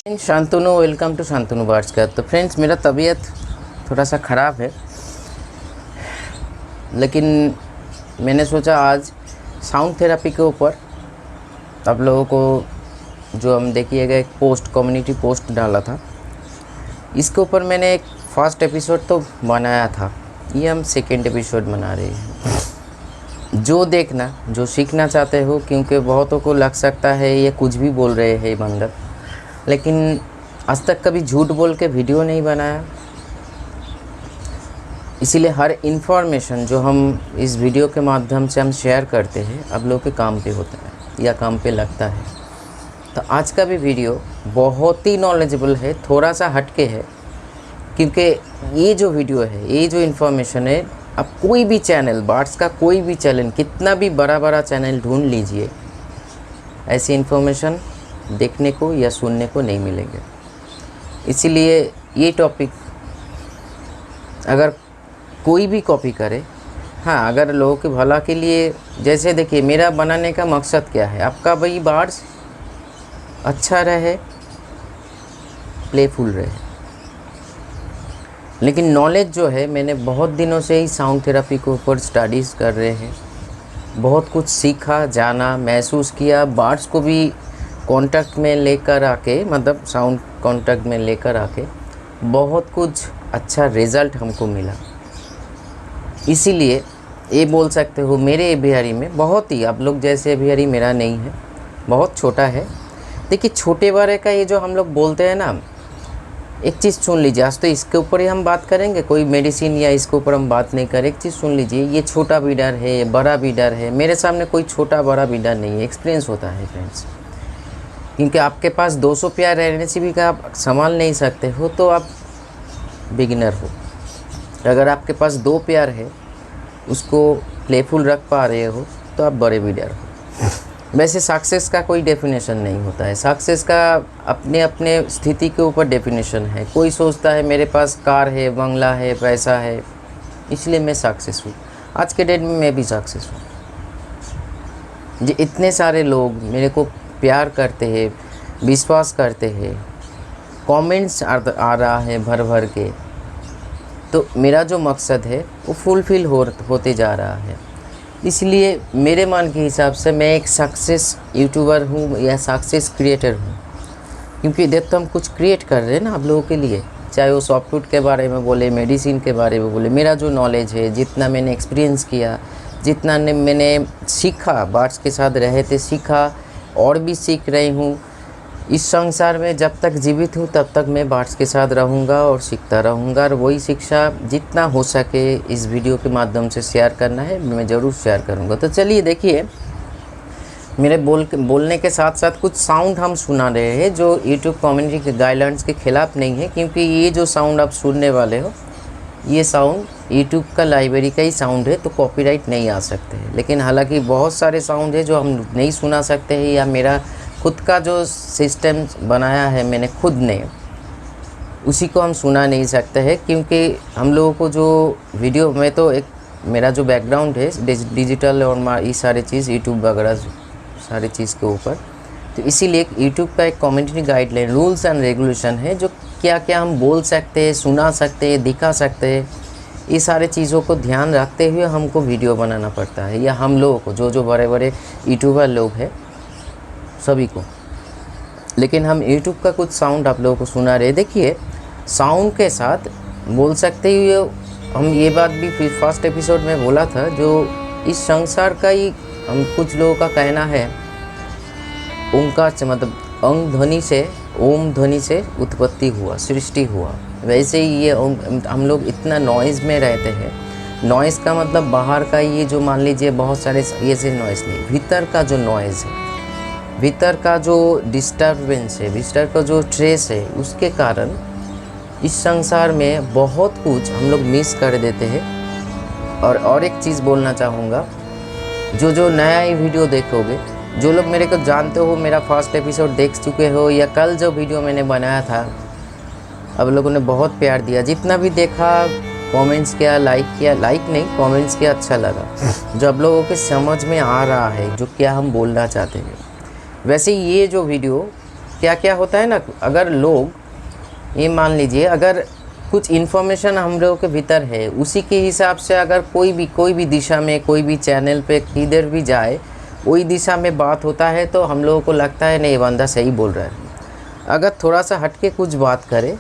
Shantanu, welcome to Shantanu bars का। तो friends, मेरा तबीयत थोड़ा सा ख़राब है, लेकिन मैंने सोचा आज साउंड थेरेपी के ऊपर आप लोगों को जो हम देखिएगा एक पोस्ट, कम्युनिटी पोस्ट डाला था, इसके ऊपर मैंने एक फर्स्ट एपिसोड तो बनाया था, ये हम सेकेंड एपिसोड बना रहे हैं। जो देखना, जो सीखना चाहते हो, क्योंकि बहुतों को लग सकता है ये कुछ भी बोल रहे हैं बंदर, लेकिन आज तक कभी झूठ बोल के वीडियो नहीं बनाया, इसीलिए हर इन्फॉर्मेशन जो हम इस वीडियो के माध्यम से हम शेयर करते हैं आप लोगों के काम पे होता है या काम पे लगता है। तो आज का भी वीडियो बहुत ही नॉलेजेबल है, थोड़ा सा हटके है, क्योंकि ये जो वीडियो है, ये जो इन्फॉर्मेशन है, आप कोई भी चैनल, बार्स का कोई भी चैनल, कितना भी बड़ा बड़ा चैनल ढूंढ लीजिए, ऐसी इन्फॉर्मेशन देखने को या सुनने को नहीं मिलेंगे। इसीलिए ये टॉपिक अगर कोई भी कॉपी करे, हाँ, अगर लोगों के भला के लिए, जैसे देखिए मेरा बनाने का मकसद क्या है, आपका भाई बार्स अच्छा रहे, प्लेफुल रहे। लेकिन नॉलेज जो है, मैंने बहुत दिनों से ही साउंड थेरेपी के ऊपर स्टडीज़ कर रहे हैं, बहुत कुछ सीखा, जाना, महसूस किया, बार्स को भी कांटेक्ट में लेकर आके, मतलब साउंड कांटेक्ट में लेकर आके बहुत कुछ अच्छा रिज़ल्ट हमको मिला। इसीलिए ये बोल सकते हो मेरे बिहारी में बहुत ही, आप लोग जैसे बिहारी मेरा नहीं है, बहुत छोटा है। देखिए छोटे बड़े का ये जो हम लोग बोलते हैं ना, एक चीज़ सुन लीजिए, आज तो इसके ऊपर ही हम बात करेंगे, कोई मेडिसिन या इसके ऊपर हम बात नहीं करें। एक चीज़ सुन लीजिए, ये छोटा भी डर है, ये बड़ा भी डर है, मेरे सामने कोई छोटा बड़ा भी डर नहीं है, एक्सपीरियंस होता है फ्रेंड्स। क्योंकि आपके पास 200 प्यार रहने से भी का आप संभाल नहीं सकते हो तो आप बिगिनर हो। अगर आपके पास 2 प्यार है, उसको प्लेफुल रख पा रहे हो तो आप बड़े बिगिनर हो। वैसे सक्सेस का कोई डेफिनेशन नहीं होता है, सक्सेस का अपने अपने स्थिति के ऊपर डेफिनेशन है। कोई सोचता है मेरे पास कार है, बंगला है, पैसा है, इसलिए मैं सक्सेस हूँ। आज के डेट में मैं भी सक्सेस हूँ। जी, इतने सारे लोग मेरे को प्यार करते हैं, विश्वास करते हैं, कमेंट्स आ रहा है भर भर के, तो मेरा जो मकसद है वो फुलफ़िल होते जा रहा है। इसलिए मेरे मन के हिसाब से मैं एक सक्सेस यूट्यूबर हूँ या सक्सेस क्रिएटर हूँ, क्योंकि देख तो हम कुछ क्रिएट कर रहे हैं ना आप लोगों के लिए, चाहे वो सॉफ्टवेयर के बारे में बोले, मेडिसिन के बारे में बोले। मेरा जो नॉलेज है, जितना मैंने एक्सपीरियंस किया, जितना मैंने सीखा, बार्स के साथ रहे थे, सीखा और भी सीख रही हूँ। इस संसार में जब तक जीवित हूँ तब तक मैं बार्स के साथ रहूँगा और सीखता रहूँगा, और वही शिक्षा जितना हो सके इस वीडियो के माध्यम से शेयर करना है, मैं ज़रूर शेयर करूँगा। तो चलिए देखिए, मेरे बोलने के साथ साथ कुछ साउंड हम सुना रहे हैं जो यूट्यूब कम्युनिटी के गाइडलाइंस के ख़िलाफ़ नहीं है, क्योंकि ये जो साउंड आप सुनने वाले हो, ये साउंड यूट्यूब का लाइब्रेरी का ही साउंड है, तो कॉपीराइट नहीं आ सकते हैं। लेकिन हालांकि बहुत सारे साउंड है जो हम नहीं सुना सकते हैं, या मेरा खुद का जो सिस्टम बनाया है मैंने खुद ने, उसी को हम सुना नहीं सकते हैं, क्योंकि हम लोगों को जो वीडियो में, तो एक मेरा जो बैकग्राउंड है डिजिटल और ये सारे चीज़ यूट्यूब वगैरह सारी चीज़ के ऊपर, तो इसीलिए यूट्यूब का एक community guideline, rules and regulation है, जो क्या क्या हम बोल सकते हैं, सुना सकते हैं, दिखा सकते हैं, ये सारे चीज़ों को ध्यान रखते हुए हमको वीडियो बनाना पड़ता है, या हम लोगों को, जो बड़े बड़े यूट्यूबर लोग हैं सभी को। लेकिन हम यूट्यूब का कुछ साउंड आप लोगों को सुना रहे। देखिए साउंड के साथ बोल सकते हुए, हम ये बात भी फर्स्ट एपिसोड में बोला था, जो इस संसार का ही हम कुछ लोगों का कहना है, ओंकार से, मतलब अंग ध्वनि से, ओम ध्वनि से उत्पत्ति हुआ, सृष्टि हुआ। वैसे ही ये हम लोग इतना नॉइज़ में रहते हैं। नॉइज़ का मतलब बाहर का, ये जो मान लीजिए बहुत सारे ये से नॉइज़ नहीं, भीतर का जो नॉइज़ है, भीतर का जो डिस्टर्बेंस है, भीतर का जो ट्रेस है, उसके कारण इस संसार में बहुत कुछ हम लोग मिस कर देते हैं। और एक चीज़ बोलना चाहूँगा, जो नया ही वीडियो देखोगे, जो लोग मेरे को जानते हो, मेरा फर्स्ट एपिसोड देख चुके हो, या कल जो वीडियो मैंने बनाया था, अब लोगों ने बहुत प्यार दिया, जितना भी देखा, कमेंट्स किया, लाइक नहीं, कमेंट्स किया, अच्छा लगा। जो अब लोगों के समझ में आ रहा है जो क्या हम बोलना चाहते हैं। वैसे ये जो वीडियो क्या क्या होता है ना, अगर लोग ये मान लीजिए अगर कुछ इन्फॉर्मेशन हम लोगों के भीतर है, उसी के हिसाब से अगर कोई भी दिशा में, कोई भी चैनल पे किधर भी जाए, वही दिशा में बात होता है तो हम लोगों को लगता है नहीं ये बंदा सही बोल रहा है। अगर थोड़ा सा हट के कुछ बात करे,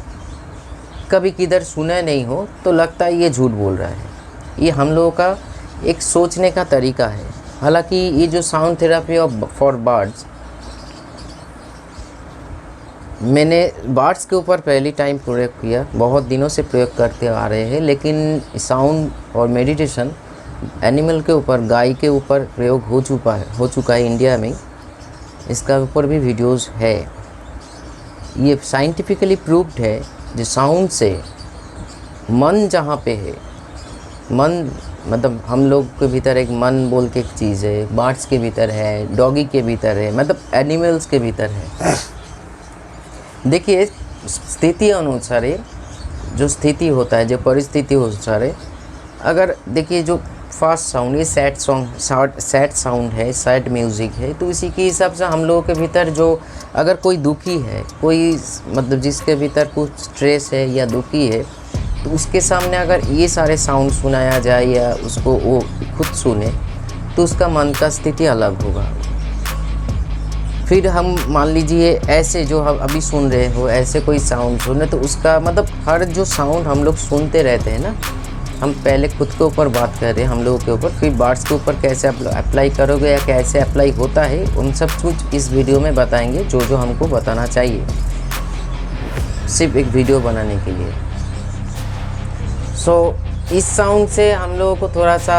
कभी किधर सुना नहीं हो, तो लगता है ये झूठ बोल रहा है। ये हम लोगों का एक सोचने का तरीका है। हालांकि ये जो साउंड थेरेपी फॉर बर्ड्स, मैंने बर्ड्स के ऊपर पहली टाइम प्रयोग किया, बहुत दिनों से प्रयोग करते आ रहे हैं, लेकिन साउंड और मेडिटेशन एनिमल के ऊपर, गाय के ऊपर प्रयोग हो चुका है इंडिया में। इसका ऊपर भी वीडियोस है। ये साइंटिफिकली प्रूव्ड है, जो साउंड से मन जहाँ पे है, मन मतलब हम लोग के भीतर एक मन बोल के एक चीज़ है, बर्ड्स के भीतर है, डॉगी के भीतर है, मतलब एनिमल्स के भीतर है। देखिए स्थिति अनुसार, जो स्थिति होता है, जो परिस्थिति अनुसार है, अगर देखिए जो फास्ट साउंड, ये सैड साउंड है, सैड म्यूज़िक है, तो इसी के हिसाब से हम लोगों के भीतर जो अगर कोई दुखी है, कोई मतलब जिसके भीतर कुछ स्ट्रेस है या दुखी है, तो उसके सामने अगर ये सारे साउंड सुनाया जाए या उसको वो खुद सुने, तो उसका मन का स्थिति अलग होगा। फिर हम मान लीजिए ऐसे जो हम अभी सुन रहे हो, ऐसे कोई साउंड सुने, तो उसका मतलब हर जो साउंड हम लोग सुनते रहते हैं ना, हम पहले खुद के ऊपर बात कर रहे हैं, हम लोगों के ऊपर, फिर बर्ड्स के ऊपर कैसे अप्लाई करोगे या कैसे अप्लाई होता है, उन सब कुछ इस वीडियो में बताएंगे, जो जो हमको बताना चाहिए सिर्फ एक वीडियो बनाने के लिए। इस साउंड से हम लोगों को थोड़ा सा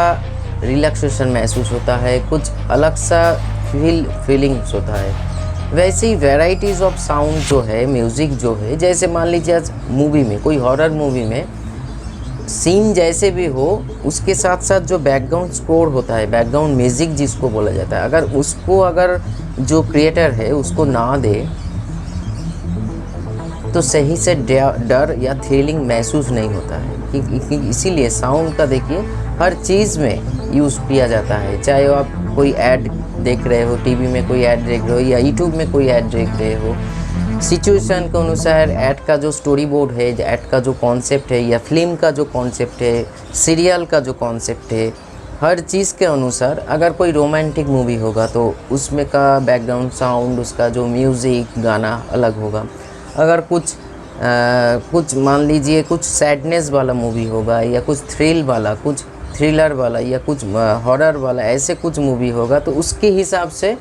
रिलैक्सेशन महसूस होता है, कुछ अलग सा फीलिंग्स होता है। वैसे ही वैराइटीज़ ऑफ साउंड जो है, म्यूज़िक जो है, जैसे मान लीजिए आज मूवी में, कोई हॉरर मूवी में सीन जैसे भी हो, उसके साथ साथ जो बैकग्राउंड स्कोर होता है, बैकग्राउंड म्यूज़िक जिसको बोला जाता है, अगर जो क्रिएटर है उसको ना दे, तो सही से डर या थ्रिलिंग महसूस नहीं होता है। इसीलिए साउंड का देखिए हर चीज़ में यूज़ किया जाता है, चाहे आप कोई ऐड देख रहे हो, टीवी में कोई ऐड देख रहे हो या यूट्यूब में कोई ऐड देख रहे हो, सिचुएशन के अनुसार ऐड का जो स्टोरी बोर्ड है, ऐड का जो कॉन्सेप्ट है, या फिल्म का जो कॉन्सेप्ट है, सीरियल का जो कॉन्सेप्ट है, हर चीज़ के अनुसार अगर कोई रोमांटिक मूवी होगा तो उसमें का बैकग्राउंड साउंड, उसका जो म्यूज़िक गाना अलग होगा। अगर कुछ मान लीजिए कुछ सैडनेस वाला मूवी होगा, या कुछ थ्रिल वाला, कुछ थ्रिलर वाला, या कुछ हॉरर वाला, ऐसे कुछ मूवी होगा, तो उसके हिसाब से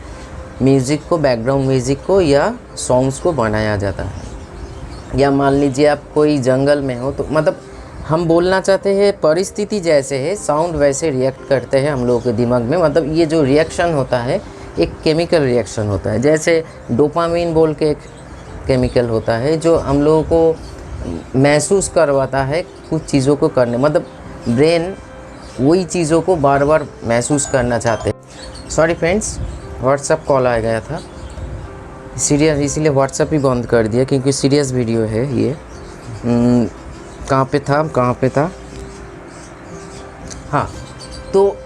म्यूज़िक को, बैकग्राउंड म्यूज़िक को या सॉन्ग्स को बनाया जाता है। या मान लीजिए आप कोई जंगल में हो, तो मतलब हम बोलना चाहते हैं परिस्थिति जैसे है, साउंड वैसे रिएक्ट करते हैं हम लोगों के दिमाग में। मतलब ये जो रिएक्शन होता है एक केमिकल रिएक्शन होता है, जैसे डोपामिन बोल के एक केमिकल होता है, जो हम लोगों को महसूस करवाता है कुछ चीज़ों को करने, मतलब ब्रेन वही चीज़ों को बार बार महसूस करना चाहते हैं। सॉरी फ्रेंड्स, व्हाट्सएप कॉल आ गया था, सीरियस, इसीलिए व्हाट्सएप ही बंद कर दिया, क्योंकि सीरियस वीडियो है ये। कहाँ पे था हाँ, तो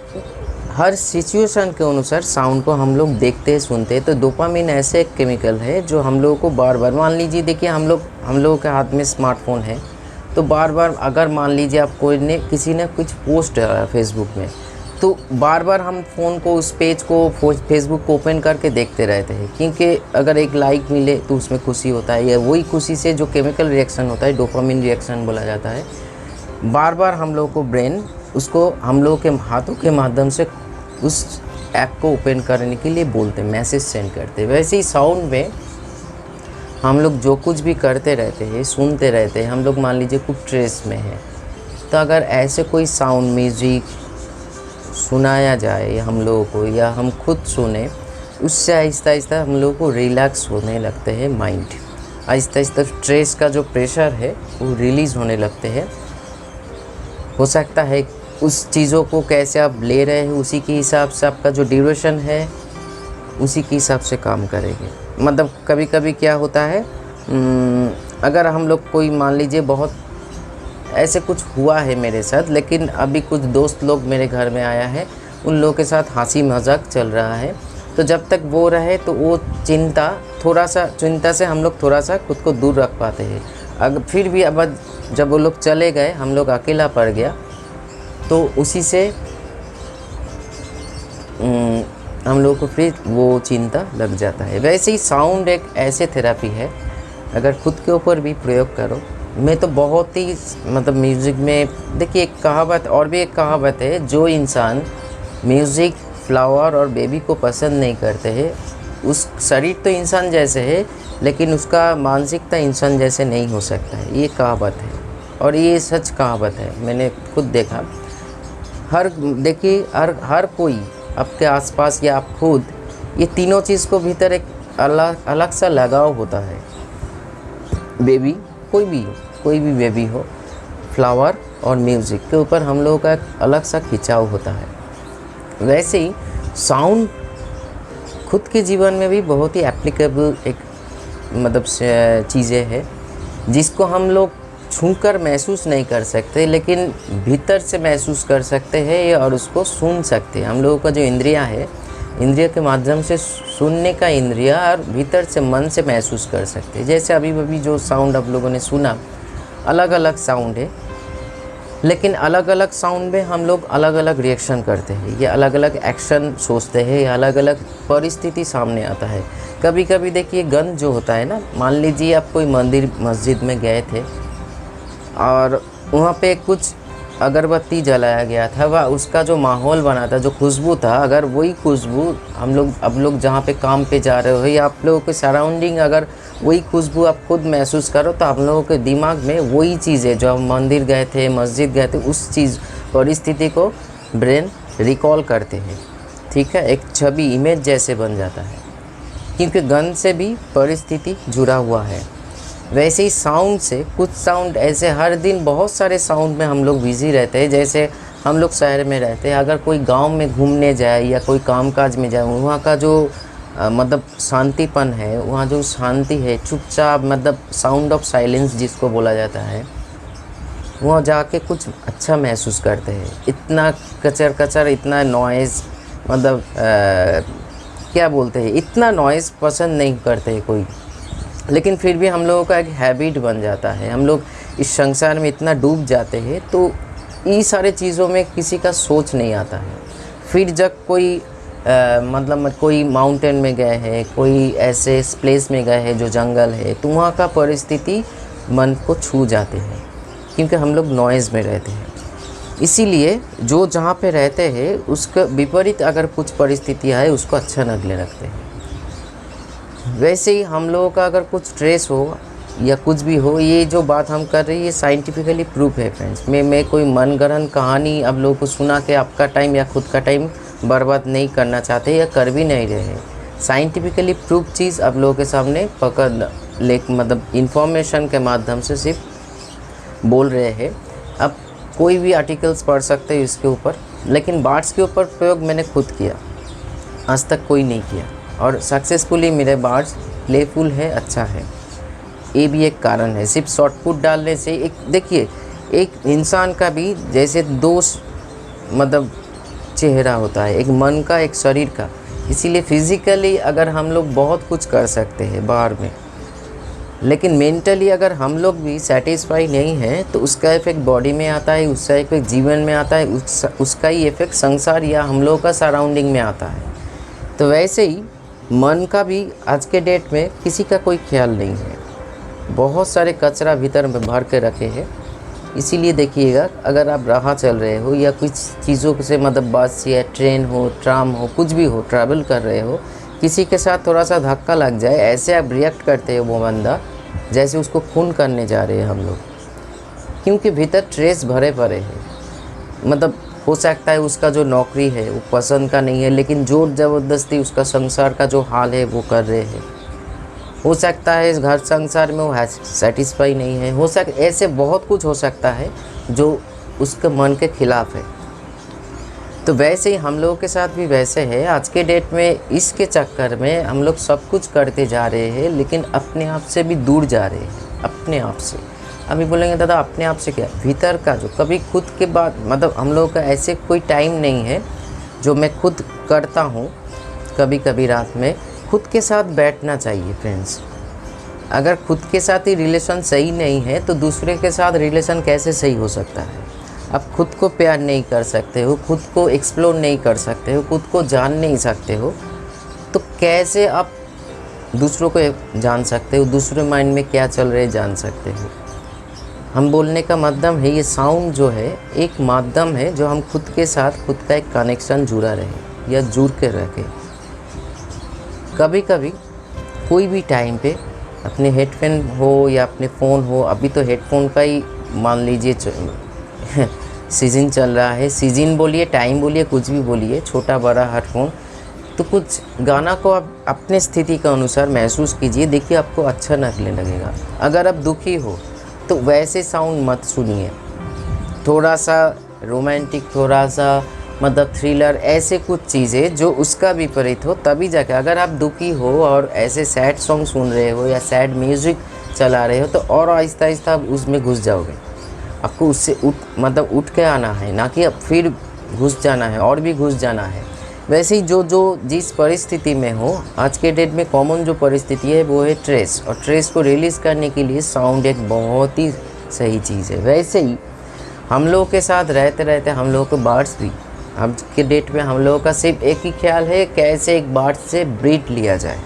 हर सिचुएशन के अनुसार साउंड को हम लोग देखते सुनते हैं। तो डोपामिन ऐसे एक केमिकल है जो हम लोगों को बार बार, मान लीजिए देखिए हम लोगों के हाथ में स्मार्टफोन है, तो बार बार अगर मान लीजिए आप किसी ने कुछ पोस्ट फेसबुक में, तो बार बार हम फ़ोन को, उस पेज को, फेसबुक को ओपन करके देखते रहते हैं, क्योंकि अगर एक लाइक मिले तो उसमें खुशी होता है, या वही खुशी से जो केमिकल रिएक्शन होता है, डोपामिन रिएक्शन बोला जाता है, बार बार हम लोगों को ब्रेन उसको हम लोगों के हाथों के माध्यम से उस ऐप को ओपन करने के लिए बोलते, मैसेज सेंड करते। वैसे ही साउंड में हम लोग जो कुछ भी करते रहते हैं, सुनते रहते हैं, हम लोग मान लीजिए कुछ स्ट्रेस में है, तो अगर ऐसे कोई साउंड म्यूज़िक सुनाया जाए हम लोगों को, या हम खुद सुने, उससे आहिस्ता आहिस्ता हम लोगों को रिलैक्स होने लगते हैं माइंड, आहिस्ता आहिस्ता स्ट्रेस का जो प्रेशर है वो रिलीज़ होने लगते हैं। हो सकता है उस चीज़ों को कैसे आप ले रहे हैं, उसी के हिसाब से आपका जो ड्यूरेशन है उसी के हिसाब से काम करेंगे। मतलब कभी कभी क्या होता है, अगर हम लोग कोई मान लीजिए बहुत ऐसे कुछ हुआ है मेरे साथ, लेकिन अभी कुछ दोस्त लोग मेरे घर में आया है, उन लोगों के साथ हंसी मजाक चल रहा है, तो जब तक वो रहे तो वो चिंता से हम लोग थोड़ा सा खुद को दूर रख पाते हैं। अगर फिर भी अब जब वो लोग चले गए, हम लोग अकेला पड़ गया, तो उसी से हम लोग को फिर वो चिंता लग जाता है। वैसे ही साउंड एक ऐसे थेरेपी है, अगर खुद के ऊपर भी प्रयोग करो। मैं तो बहुत ही मतलब म्यूज़िक में देखिए, एक कहावत और भी एक कहावत है, जो इंसान म्यूज़िक, फ्लावर और बेबी को पसंद नहीं करते हैं, उस शरीर तो इंसान जैसे है लेकिन उसका मानसिकता इंसान जैसे नहीं हो सकता है। ये कहावत है और ये सच कहावत है, मैंने खुद देखा। देखिए हर कोई आपके आसपास या आप खुद, ये तीनों चीज़ को भीतर एक अलग सा लगाव होता है। बेबी, कोई भी बेबी हो, फ्लावर और म्यूज़िक के ऊपर हम लोगों का एक अलग सा खिंचाव होता है। वैसे ही साउंड खुद के जीवन में भी बहुत ही एप्लीकेबल एक मतलब चीज़ें हैं, जिसको हम लोग छूकर महसूस नहीं कर सकते, लेकिन भीतर से महसूस कर सकते हैं और उसको सुन सकते हैं। हम लोगों का जो इंद्रियां है, इंद्रिय के माध्यम से सुनने का इंद्रिया, और भीतर से मन से महसूस कर सकते हैं। जैसे अभी जो साउंड आप लोगों ने सुना, अलग अलग साउंड है, लेकिन अलग अलग साउंड में हम लोग अलग अलग रिएक्शन करते हैं, ये अलग अलग एक्शन सोचते हैं, या अलग अलग परिस्थिति सामने आता है। कभी कभी देखिए गंध जो होता है ना, मान लीजिए आप कोई मंदिर मस्जिद में गए थे और वहाँ पे कुछ अगरबत्ती जलाया गया था, वह उसका जो माहौल बना था, जो खुशबू था, अगर वही खुशबू अब लोग जहाँ पे काम पे जा रहे हो या आप लोगों के सराउंडिंग, अगर वही खुशबू आप खुद महसूस करो, तो आप लोगों के दिमाग में वही चीज़ें जो हम मंदिर गए थे, मस्जिद गए थे, उस चीज़ परिस्थिति को ब्रेन रिकॉल करते हैं। ठीक है, एक छवि, इमेज जैसे बन जाता है, क्योंकि गंध से भी परिस्थिति जुड़ा हुआ है। वैसे ही साउंड से, कुछ साउंड ऐसे, हर दिन बहुत सारे साउंड में हम लोग बिज़ी रहते हैं। जैसे हम लोग शहर में रहते हैं, अगर कोई गांव में घूमने जाए या कोई कामकाज में जाए, वहाँ का जो मतलब शांतिपन है, वहाँ जो शांति है, चुपचाप, मतलब साउंड ऑफ साइलेंस जिसको बोला जाता है, वहाँ जाके कुछ अच्छा महसूस करते हैं। इतना कचर इतना नॉइज़, मतलब क्या बोलते हैं, इतना नॉइज़ पसंद नहीं करते हैं कोई, लेकिन फिर भी हम लोगों का एक हैबिट बन जाता है। हम लोग इस संसार में इतना डूब जाते हैं, तो ये सारे चीज़ों में किसी का सोच नहीं आता है। फिर जब कोई मतलब कोई माउंटेन में गए हैं, कोई ऐसे प्लेस में गए हैं जो जंगल है, तो वहाँ का परिस्थिति मन को छू जाते हैं, क्योंकि हम लोग नॉइज़ में रहते हैं। इसीलिए जो जहाँ पे रहते हैं उसका विपरीत अगर कुछ परिस्थितियाँ है, उसको अच्छा नहीं रखते हैं। वैसे ही हम लोगों का अगर कुछ स्ट्रेस हो या कुछ भी हो, ये जो बात हम कर रहे हैं, ये साइंटिफिकली प्रूफ है फ्रेंड्स। मैं कोई मनगढ़ंत कहानी आप लोगों को सुना के आपका टाइम या खुद का टाइम बर्बाद नहीं करना चाहते या कर भी नहीं रहे हैं। साइंटिफिकली प्रूफ चीज़ आप लोगों के सामने मतलब इंफॉर्मेशन के माध्यम से सिर्फ बोल रहे हैं। अब कोई भी आर्टिकल्स पढ़ सकते हैं इसके ऊपर, लेकिन बार्ड्स के ऊपर प्रयोग मैंने खुद किया, आज तक कोई नहीं किया, और सक्सेसफुली मेरे बार्ड्स प्लेफुल है, अच्छा है। ये भी एक कारण है। सिर्फ शॉर्ट पुट डालने से, एक देखिए, एक इंसान का भी जैसे दो मतलब चेहरा होता है, एक मन का, एक शरीर का। इसीलिए फिज़िकली अगर हम लोग बहुत कुछ कर सकते हैं बाहर में, लेकिन मेंटली अगर हम लोग भी सेटिस्फाई नहीं हैं, तो उसका इफेक्ट बॉडी में आता है, उसका इफेक्ट जीवन में आता है, उसका ही इफेक्ट संसार या हम लोगों का सराउंडिंग में आता है। तो वैसे ही मन का भी आज के डेट में किसी का कोई ख्याल नहीं है, बहुत सारे कचरा भीतर में भर के रखे हैं। इसीलिए देखिएगा, अगर आप राह चल रहे हो या कुछ चीज़ों से, मतलब बस या ट्रेन हो, ट्राम हो, कुछ भी हो, ट्रैवल कर रहे हो, किसी के साथ थोड़ा सा धक्का लग जाए, ऐसे आप रिएक्ट करते हो वो बंदा जैसे उसको खून करने जा रहे हैं हम लोग, क्योंकि भीतर ट्रेस भरे पड़े हैं। मतलब हो सकता है उसका जो नौकरी है वो पसंद का नहीं है, लेकिन जोर ज़बरदस्ती उसका संसार का जो हाल है वो कर रहे हैं। हो सकता है इस घर संसार में वो सेटिस्फाई नहीं है, हो सकता ऐसे बहुत कुछ हो सकता है जो उसके मन के खिलाफ है। तो वैसे ही हम लोगों के साथ भी वैसे है। आज के डेट में इसके चक्कर में हम लोग सब कुछ करते जा रहे हैं, लेकिन अपने आप से भी दूर जा रहे हैं, अपने आप से। अभी बोलेंगे दादा अपने आप से क्या, भीतर का जो कभी खुद के बाद, मतलब हम लोगों का ऐसे कोई टाइम नहीं है जो मैं खुद करता हूँ कभी कभी रात में खुद के साथ बैठना चाहिए फ्रेंड्स। अगर खुद के साथ ही रिलेशन सही नहीं है तो दूसरे के साथ रिलेशन कैसे सही हो सकता है। आप खुद को प्यार नहीं कर सकते हो, खुद को एक्सप्लोर नहीं कर सकते हो, खुद को जान नहीं सकते हो, तो कैसे आप दूसरों को जान सकते हो, दूसरे माइंड में क्या चल रहा है जान सकते हो। हम बोलने का माध्यम है, ये साउंड जो है एक माध्यम है जो हम खुद के साथ खुद का एक कनेक्शन जुड़ा रहे या जुड़ के रखे। कभी कभी कोई भी टाइम पे अपने हेडफोन हो या अपने फ़ोन हो, अभी तो हेडफोन का ही मान लीजिए सीज़न चल रहा है, सीज़न बोलिए, टाइम बोलिए, कुछ भी बोलिए, छोटा बड़ा हेडफोन, तो कुछ गाना को आप अपने स्थिति के अनुसार महसूस कीजिए, देखिए आपको अच्छा लगने लगेगा। अगर आप दुखी हो तो वैसे साउंड मत सुनिए, थोड़ा सा रोमांटिक, थोड़ा सा मतलब थ्रिलर, ऐसे कुछ चीज़ें जो उसका विपरीत हो, तभी जाके। अगर आप दुखी हो और ऐसे सैड सॉन्ग सुन रहे हो या सैड म्यूज़िक चला रहे हो तो और आहिस्ता आहिस्ता आप उसमें घुस जाओगे। आपको उससे उठ के आना है, ना कि अब फिर घुस जाना है और भी घुस जाना है। वैसे ही जो जिस परिस्थिति में हो, आज के डेट में कॉमन जो परिस्थिति है वो है स्ट्रेस, और स्ट्रेस को रिलीज़ करने के लिए साउंड एक बहुत ही सही चीज़ है। वैसे ही हम लोगों के साथ रहते रहते हम लोगों को बर्ड्स भी, आज के डेट में हम लोगों का सिर्फ एक ही ख्याल है, कैसे एक बर्ड से ब्रीड लिया जाए।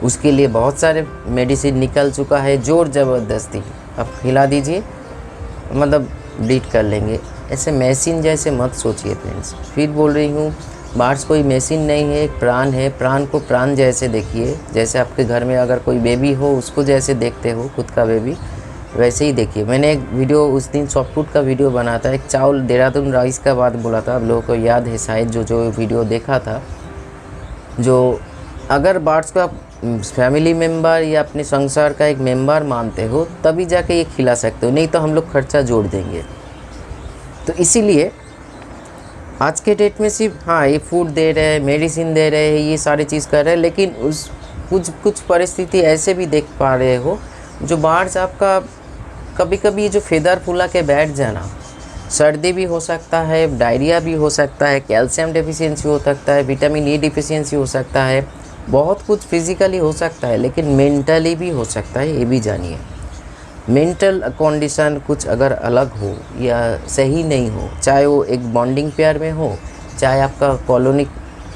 उसके लिए बहुत सारे मेडिसिन निकल चुका है, ज़ोर ज़बरदस्ती अब खिला दीजिए, मतलब ब्रीड कर लेंगे। ऐसे मशीन जैसे मत सोचिए फ्रेंड्स। फिर बोल रही हूँ, बर्ड्स कोई मशीन नहीं है, एक प्राण है। प्राण को प्राण जैसे देखिए, जैसे आपके घर में अगर कोई बेबी हो उसको जैसे देखते हो खुद का बेबी, वैसे ही देखिए। मैंने एक वीडियो उस दिन सॉफ्ट फूड का वीडियो बना था, एक चावल देहरादून राइस का बात बोला था, आप लोगों को याद है शायद जो वीडियो देखा था। जो अगर बर्ड्स को आप फैमिली मेम्बर या अपने संसार का एक मेम्बर मानते हो तभी जाके ये खिला सकते हो, नहीं तो हम लोग खर्चा जोड़ देंगे। तो इसीलिए आज के डेट में सिर्फ हाँ ये फूड दे रहे हैं, मेडिसिन दे रहे हैं, ये सारी चीज़ कर रहे हैं, लेकिन उस कुछ परिस्थिति ऐसे भी देख पा रहे हो जो बर्ड्स आपका कभी कभी जो फेदर फुला के बैठ जाना, सर्दी भी हो सकता है, डायरिया भी हो सकता है, कैल्शियम डेफिशिएंसी हो सकता है, विटामिन ई डिफिशियंसी हो सकता है, बहुत कुछ फिज़िकली हो सकता है, लेकिन मेंटली भी हो सकता है, ये भी जानिए। मेंटल कंडीशन कुछ अगर अलग हो या सही नहीं हो, चाहे वो एक बॉन्डिंग पेयर में हो, चाहे आपका कॉलोनी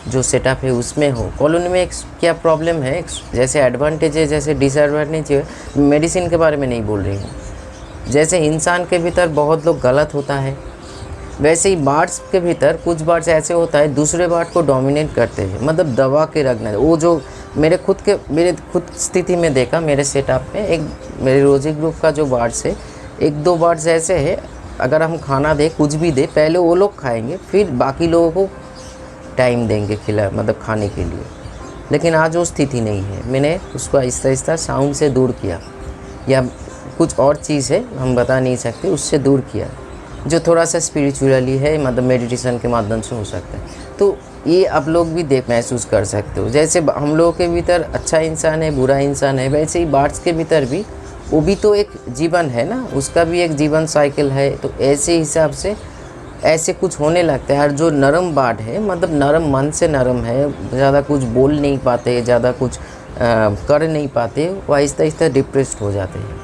जो सेटअप है उसमें हो। कॉलोनी में एक क्या प्रॉब्लम है, जैसे एडवांटेज है जैसे डिसएडवांटेज है, मेडिसिन के बारे में नहीं बोल रही हूँ। जैसे इंसान के भीतर बहुत लोग गलत होता है, वैसे ही बर्ड्स के भीतर कुछ बर्ड्स ऐसे होता है दूसरे बर्ड को डोमिनेट करते हैं, मतलब दबा के रखना। वो जो मेरे खुद स्थिति में देखा, मेरे सेटअप में एक मेरे रोजी ग्रुप का जो बर्ड्स है, एक दो बर्ड्स ऐसे है, अगर हम खाना दें कुछ भी दे, पहले वो लोग खाएंगे फिर बाकी लोगों को टाइम देंगे मतलब खाने के लिए। लेकिन आज वो स्थिति नहीं है, मैंने उसको आहिस्ता आहिस्ता साउंड से दूर किया, या कुछ और चीज़ है हम बता नहीं सकते, उससे दूर किया, जो थोड़ा सा स्पिरिचुअली है, मतलब मेडिटेशन के माध्यम से हो सकता है। तो ये आप लोग भी महसूस कर सकते हो। जैसे हम लोगों के भीतर अच्छा इंसान है, बुरा इंसान है, वैसे ही बर्ड्स के भीतर भी वो भी तो एक जीवन है ना, उसका भी एक जीवन साइकिल है। तो ऐसे हिसाब से ऐसे कुछ होने लगता है। और जो नरम बर्ड है, मतलब नरम मन से नरम है, ज़्यादा कुछ बोल नहीं पाते, ज़्यादा कुछ कर नहीं पाते, वो आहिस्ता आहिस्ता डिप्रेस्ड हो जाते हैं।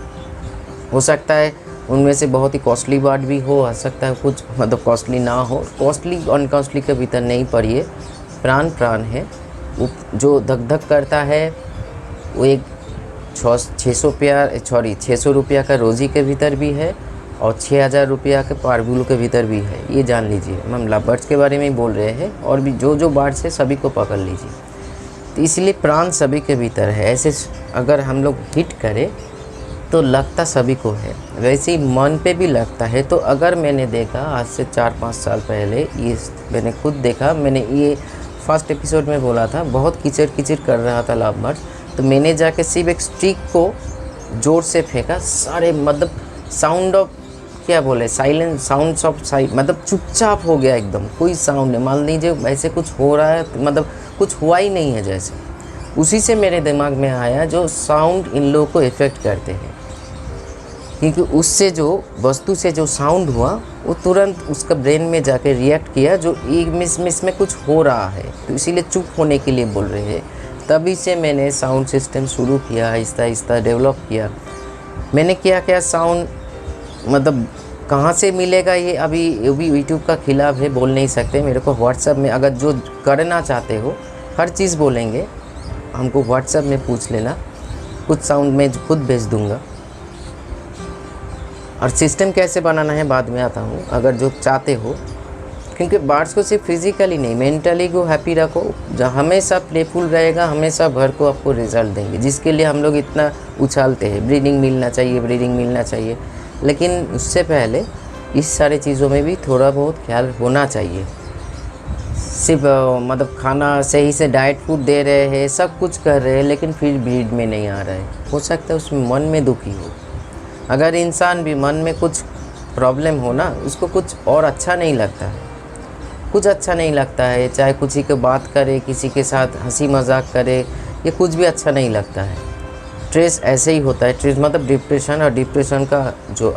हो सकता है उनमें से बहुत ही कॉस्टली बर्ड भी हो सकता है कुछ मतलब कॉस्टली ना हो। कॉस्टली अनकॉस्टली के भीतर नहीं पड़िए, प्राण है। वो जो धक धक करता है वो एक 600 रुपया का रोज़ी के भीतर भी है और 6000 रुपया के पारबुल के भीतर भी है, ये जान लीजिए। हम लव बर्ड्स के बारे में ही बोल रहे हैं, और भी जो बर्ड्स है सभी को पकड़ लीजिए। तो इसलिए प्राण सभी के भीतर है। ऐसे अगर हम लोग हिट करें तो लगता सभी को है, वैसे ही मन पे भी लगता है। तो अगर मैंने देखा आज से 4-5 साल पहले, ये मैंने खुद देखा, मैंने ये फर्स्ट एपिसोड में बोला था, बहुत कीचड़ कर रहा था लव बर्ड्स, तो मैंने जाके सिर्फ एक स्टिक को ज़ोर से फेंका, सारे मतलब साउंड ऑफ क्या बोले साइलेंट साउंड्स ऑफ मतलब चुपचाप हो गया एकदम, कोई साउंड नहीं। मान लीजिए ऐसे कुछ हो रहा है, मतलब कुछ हुआ ही नहीं है जैसे। उसी से मेरे दिमाग में आया जो साउंड इन लोगों को इफ़ेक्ट करते हैं। क्योंकि उससे जो वस्तु से जो साउंड हुआ वो तुरंत उसका ब्रेन में जाके रिएक्ट किया, जो एक मिस में कुछ हो रहा है, तो इसीलिए चुप होने के लिए बोल रहे हैं। तभी से मैंने साउंड सिस्टम शुरू किया, आहिस्ता आहिस्ता डेवलप किया। मैंने क्या क्या साउंड मतलब कहाँ से मिलेगा ये अभी यूट्यूब का खिलाफ है, बोल नहीं सकते। मेरे को व्हाट्सएप में अगर जो करना चाहते हो हर चीज़ बोलेंगे, हमको व्हाट्सएप में पूछ लेना, कुछ साउंड मैं खुद भेज दूँगा। और सिस्टम कैसे बनाना है बाद में आता हूँ, अगर जो चाहते हो। क्योंकि बर्ड्स को सिर्फ फिज़िकली नहीं, मेंटली को हैप्पी रखो, जहाँ हमेशा प्लेफुल रहेगा, हमेशा भर को आपको रिजल्ट देंगे, जिसके लिए हम लोग इतना उछालते हैं, ब्रीडिंग मिलना चाहिए, ब्रीडिंग मिलना चाहिए। लेकिन उससे पहले इस सारे चीज़ों में भी थोड़ा बहुत ख्याल होना चाहिए। सिर्फ मतलब खाना सही से डाइट फूड दे रहे हैं, सब कुछ कर रहे हैं, लेकिन फिर ब्रीड में नहीं आ रहा है, हो सकता है उसमें मन में दुखी हो। अगर इंसान भी मन में कुछ प्रॉब्लम हो ना, उसको कुछ और अच्छा नहीं लगता है, कुछ अच्छा नहीं लगता है, चाहे किसी को बात करे, किसी के साथ हंसी मजाक करे, ये कुछ भी अच्छा नहीं लगता है। स्ट्रेस ऐसे ही होता है, स्ट्रेस मतलब डिप्रेशन, और डिप्रेशन का जो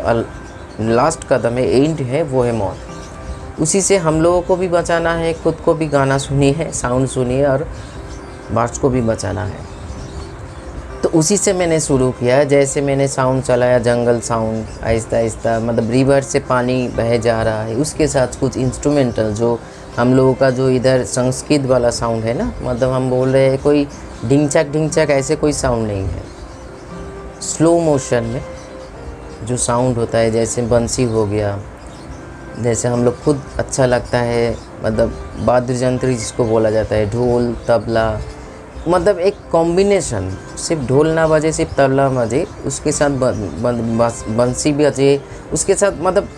लास्ट कदम है, एंड है, वो है मौत। उसी से हम लोगों को भी बचाना है, खुद को भी गाना सुनिए, साउंड सुनिए, और बर्ड्स को भी बचाना है। तो उसी से मैंने शुरू किया। जैसे मैंने साउंड चलाया, जंगल साउंड, आहिस्ता आहिस्ता मतलब रिवर से पानी बह जा रहा है, उसके साथ कुछ इंस्ट्रूमेंटल, जो हम लोगों का जो इधर संस्कृत वाला साउंड है ना, मतलब हम बोल रहे हैं कोई ढिंचक ऐसे कोई साउंड नहीं है। स्लो मोशन में जो साउंड होता है, जैसे बंसी हो गया, जैसे हम लोग खुद अच्छा लगता है, मतलब वाद्य यंत्र जिसको बोला जाता है, ढोल, तबला, मतलब एक कॉम्बिनेशन, सिर्फ ढोल ना बजे, सिर्फ तबला बजे, उसके साथ बंसी भी बजे, उसके साथ, मतलब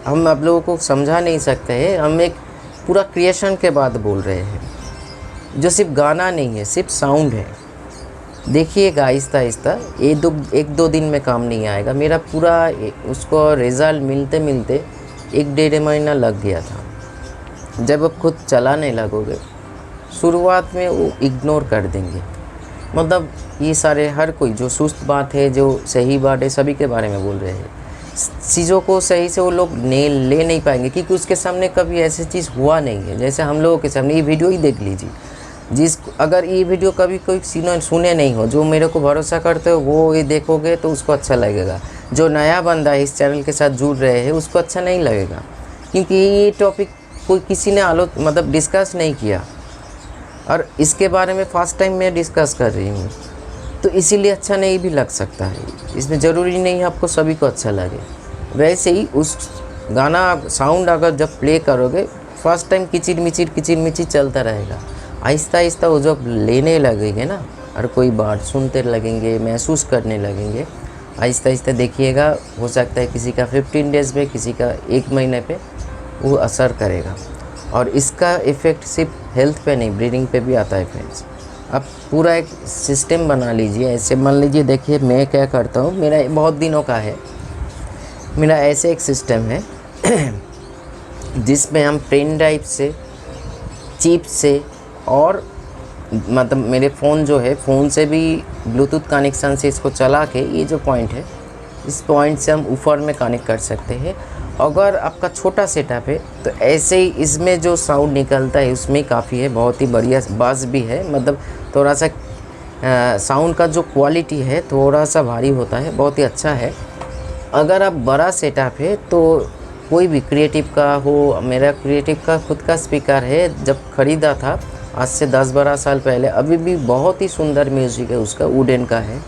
हम आप लोगों को समझा नहीं सकते हैं। हम एक पूरा क्रिएशन के बाद बोल रहे हैं, जो सिर्फ गाना नहीं है, सिर्फ साउंड है। देखिएगा आहिस्ता आहिस्ता, एक दो दिन में काम नहीं आएगा। मेरा पूरा उसको रिज़ल्ट मिलते मिलते 1-1.5 महीना लग गया था। जब आप खुद चलाने लगोगे, शुरुआत में वो इग्नोर कर देंगे, मतलब ये सारे हर कोई जो सुस्त बात है, जो सही बात है, सभी के बारे में बोल रहे हैं। चीज़ों को सही से वो लोग ले नहीं पाएंगे, क्योंकि उसके सामने कभी ऐसी चीज़ हुआ नहीं है। जैसे हम लोगों के सामने ये वीडियो ही देख लीजिए, अगर ये वीडियो कभी कोई सुने नहीं हो, जो मेरे को भरोसा करते हो वो ये देखोगे तो उसको अच्छा लगेगा। जो नया बंदा इस चैनल के साथ जुड़ रहे हैं उसको अच्छा नहीं लगेगा, क्योंकि ये टॉपिक कोई किसी ने मतलब डिस्कस नहीं किया, और इसके बारे में फर्स्ट टाइम मैं डिस्कस कर रही हूँ, तो इसीलिए अच्छा नहीं भी लग सकता है। इसमें ज़रूरी नहीं है आपको सभी को अच्छा लगे। वैसे ही उस गाना साउंड अगर जब प्ले करोगे, फर्स्ट टाइम किचिर मिचिर चलता रहेगा। आहिस्ता आहिस्ता वो जब लेने लगेंगे ना, और कोई बात सुनते लगेंगे, महसूस करने लगेंगे, आहिस्ता आहिस्ता देखिएगा, हो सकता है किसी का 15 डेज़ पे, किसी का 1 महीने पे वो असर करेगा। और इसका इफ़ेक्ट सिर्फ हेल्थ पे नहीं, ब्रीडिंग पे भी आता है फ्रेंड्स। आप पूरा एक सिस्टम बना लीजिए। ऐसे मान लीजिए, देखिए मैं क्या करता हूँ, मेरा बहुत दिनों का है, मेरा ऐसे एक सिस्टम है जिसमें हम पेन ड्राइव से, चिप से, और मतलब मेरे फ़ोन जो है, फ़ोन से भी ब्लूटूथ कनेक्शन से इसको चला के, ये जो पॉइंट है, इस पॉइंट से हम ऊपर में कनेक्ट कर सकते हैं। अगर आपका छोटा सेटअप है तो ऐसे ही इसमें जो साउंड निकलता है उसमें काफ़ी है, बहुत ही बढ़िया बास भी है, मतलब थोड़ा सा साउंड का जो क्वालिटी है थोड़ा सा भारी होता है, बहुत ही अच्छा है। अगर आप बड़ा सेटअप है तो कोई भी क्रिएटिव का हो, मेरा क्रिएटिव का खुद का स्पीकर है, जब ख़रीदा था आज से 10-12 साल पहले, अभी भी बहुत ही सुंदर म्यूज़िक है उसका, वुडन का है।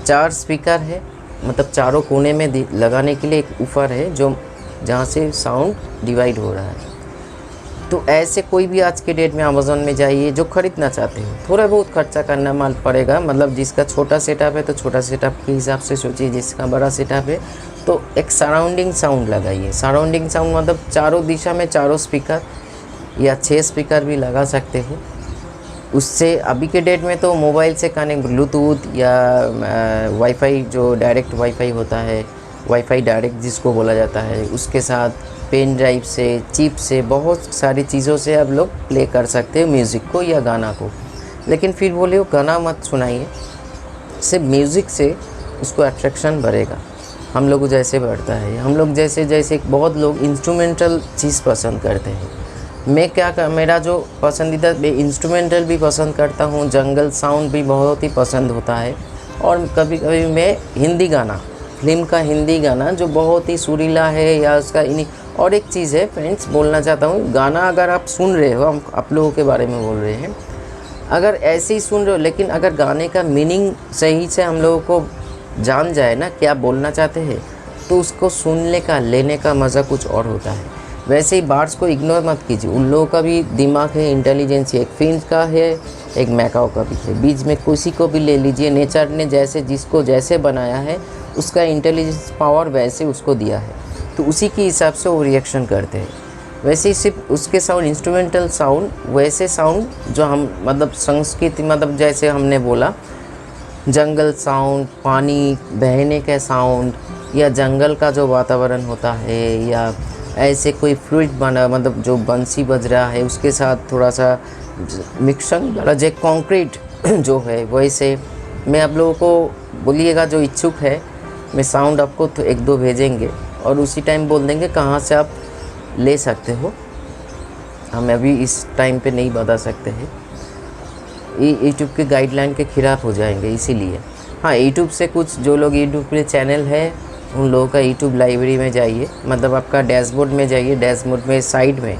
4 स्पीकर है, मतलब चारों कोने में लगाने के लिए एक ऊपर है, जो जहाँ से साउंड डिवाइड हो रहा है। तो ऐसे कोई भी आज के डेट में अमेज़न में जाइए, जो ख़रीदना चाहते हो, थोड़ा बहुत खर्चा करना माल पड़ेगा, मतलब जिसका छोटा सेटअप है तो छोटा सेटअप के हिसाब से सोचिए, जिसका बड़ा सेटअप है तो एक सराउंडिंग साउंड लगाइए। सराउंडिंग साउंड मतलब चारों दिशा में 4 स्पीकर या 6 स्पीकर भी लगा सकते हो। उससे अभी के डेट में तो मोबाइल से कनेक्ट, ब्लूटूथ या वाईफाई, जो डायरेक्ट वाईफाई होता है, वाईफाई डायरेक्ट जिसको बोला जाता है, उसके साथ पेन ड्राइव से, चिप से, बहुत सारी चीज़ों से आप लोग प्ले कर सकते हो म्यूज़िक को या गाना को। लेकिन फिर बोले गाना मत सुनाइए, सिर्फ म्यूज़िक से उसको अट्रैक्शन बढ़ेगा। हम लोग जैसे बढ़ता है। हम लोग जैसे बहुत लोग इंस्ट्रूमेंटल चीज़ पसंद करते हैं। मैं क्या कर मेरा जो पसंदीदा, मैं इंस्ट्रूमेंटल भी पसंद करता हूँ, जंगल साउंड भी बहुत ही पसंद होता है। और कभी कभी मैं हिंदी गाना, फिल्म का हिंदी गाना जो बहुत ही सुरीला है या उसका इन्हीं। और एक चीज़ है फ्रेंड्स, बोलना चाहता हूँ, गाना अगर आप सुन रहे हो, हम आप लोगों के बारे में बोल रहे हैं, अगर ऐसे ही सुन रहे हो, लेकिन अगर गाने का मीनिंग सही से हम लोगों को जान जाए ना क्या बोलना चाहते हैं, तो उसको सुनने का, लेने का मज़ा कुछ और होता है। वैसे ही बार्ड्स को इग्नोर मत कीजिए, उन लोगों का भी दिमाग है, इंटेलिजेंस है। एक फिंच का है, एक मैकाओ का भी है। बीच में किसी को भी ले लीजिए, नेचर ने जैसे जिसको जैसे बनाया है, उसका इंटेलिजेंस पावर वैसे उसको दिया है, तो उसी के हिसाब से वो रिएक्शन करते हैं। वैसे ही सिर्फ उसके साउंड, इंस्ट्रूमेंटल साउंड, वैसे साउंड जो हम मतलब संस्कृति, मतलब जैसे हमने बोला जंगल साउंड, पानी बहने का साउंड, या जंगल का जो वातावरण होता है, या ऐसे कोई फ्लूइड बना, मतलब जो बंसी बज रहा है उसके साथ थोड़ा सा मिक्सन वाला जो कंक्रीट जो है, वैसे मैं आप लोगों को बोलिएगा, जो इच्छुक है मैं साउंड आपको तो एक दो भेजेंगे और उसी टाइम बोल देंगे कहाँ से आप ले सकते हो। हम अभी इस टाइम पे नहीं बता सकते हैं, ये यूट्यूब के गाइडलाइन के खिलाफ हो जाएंगे, इसीलिए। हाँ, यूट्यूब से कुछ जो लोग यूट्यूब पे चैनल है, उन लोगों का यूट्यूब लाइब्रेरी में जाइए, मतलब आपका डैशबोर्ड में जाइए। डैशबोर्ड में साइड में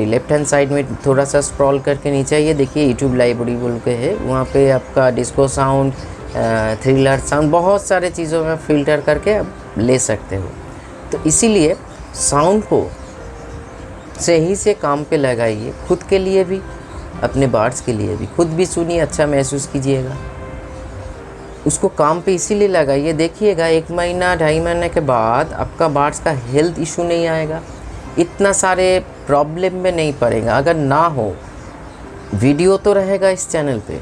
लेफ्ट हैंड साइड में थोड़ा सा स्क्रॉल करके नीचे आइए, देखिए यूट्यूब लाइब्रेरी बोल के है। वहाँ पे आपका डिस्को साउंड, थ्रिलर साउंड, बहुत सारे चीज़ों में फ़िल्टर करके आप ले सकते हो। तो इसीलिए साउंड को सही से काम पे लगाइए, खुद के लिए भी, अपने बार्ड्स के लिए भी। खुद भी सुनिए, अच्छा महसूस कीजिएगा। उसको काम पे इसीलिए लगाइए, देखिएगा 1 महीना 2.5 महीने के बाद आपका बार्ड्स का हेल्थ इशू नहीं आएगा, इतना सारे प्रॉब्लम में नहीं पड़ेगा। अगर ना हो, वीडियो तो रहेगा इस चैनल पे,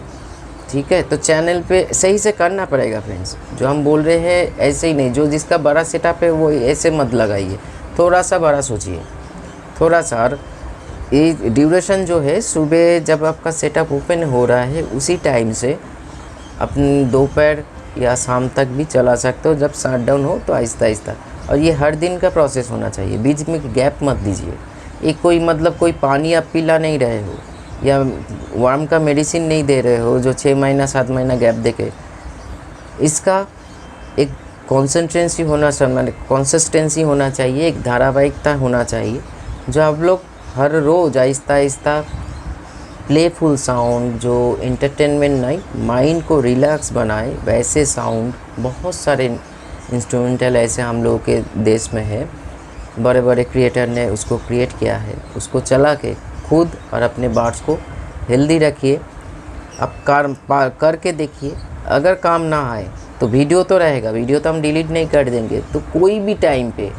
ठीक है? तो चैनल पे सही से करना पड़ेगा फ्रेंड्स। जो हम बोल रहे हैं ऐसे ही नहीं, जो जिसका बड़ा सेटअप है वो ऐसे मत लगाइए, थोड़ा सा बड़ा सोचिए, थोड़ा सा। और ये ड्यूरेशन जो है, सुबह जब आपका सेटअप ओपन हो रहा है उसी टाइम से अपने दोपहर या शाम तक भी चला सकते हो, जब शट डाउन हो तो आहिस्ता आहिस्ता। और ये हर दिन का प्रोसेस होना चाहिए, बीच में गैप मत दीजिए। एक कोई मतलब कोई पानी आप पिला नहीं रहे हो या वार्म का मेडिसिन नहीं दे रहे हो जो 6 महीना 7 महीना गैप देके। इसका एक कॉन्सेंट्रेंसी होना चाहिए, कंसिस्टेंसी होना चाहिए, एक धारावाहिकता होना चाहिए, जो आप लोग हर रोज़ आहिस्ता आहिस्ता प्लेफुल साउंड, जो एंटरटेनमेंट नहीं, माइंड को रिलैक्स बनाए, वैसे साउंड बहुत सारे इंस्ट्रूमेंटल ऐसे हम लोगों के देश में है। बड़े बड़े क्रिएटर ने उसको क्रिएट किया है, उसको चला के खुद और अपने बार्ड्स को हेल्दी रखिए। आप करके देखिए, अगर काम ना आए तो वीडियो तो रहेगा, वीडियो तो हम डिलीट नहीं कर देंगे। तो कोई भी टाइम पे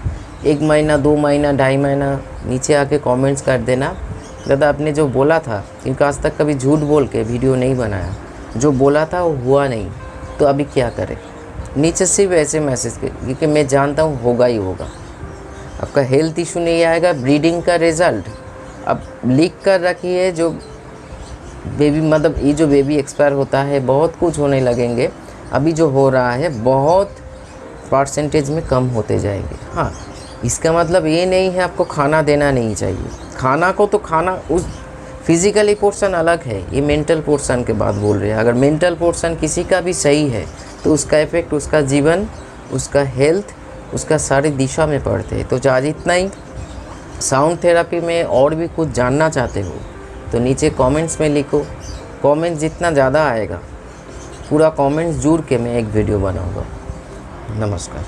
1 महीना 2 महीना 2.5 महीना नीचे आके कमेंट्स कर देना, दादा आपने जो बोला था, क्योंकि आज तक कभी झूठ बोल के वीडियो नहीं बनाया, जो बोला था वो हुआ नहीं, तो अभी क्या करें। नीचे सिर्फ ऐसे मैसेज के, क्योंकि मैं जानता हूँ होगा ही होगा। आपका हेल्थ इशू नहीं आएगा, ब्रीडिंग का रिज़ल्ट अब लिख कर रखिए। जो बेबी मतलब ये जो बेबी एक्सपायर होता है, बहुत कुछ होने लगेंगे। अभी जो हो रहा है बहुत परसेंटेज में कम होते जाएंगे। हाँ, इसका मतलब ये नहीं है आपको खाना देना नहीं चाहिए। खाना को तो खाना, उस फिज़िकली पोर्शन अलग है, ये मेंटल पोर्शन के बाद बोल रहे हैं। अगर मेंटल पोर्शन किसी का भी सही है तो उसका इफ़ेक्ट उसका जीवन, उसका हेल्थ, उसका सारी दिशा में पड़ते हैं। तो आज इतना ही। साउंड थेरेपी में और भी कुछ जानना चाहते हो तो नीचे कमेंट्स में लिखो। कमेंट्स जितना ज़्यादा आएगा, पूरा कमेंट्स जोड़ के मैं एक वीडियो बनाऊंगा। नमस्कार।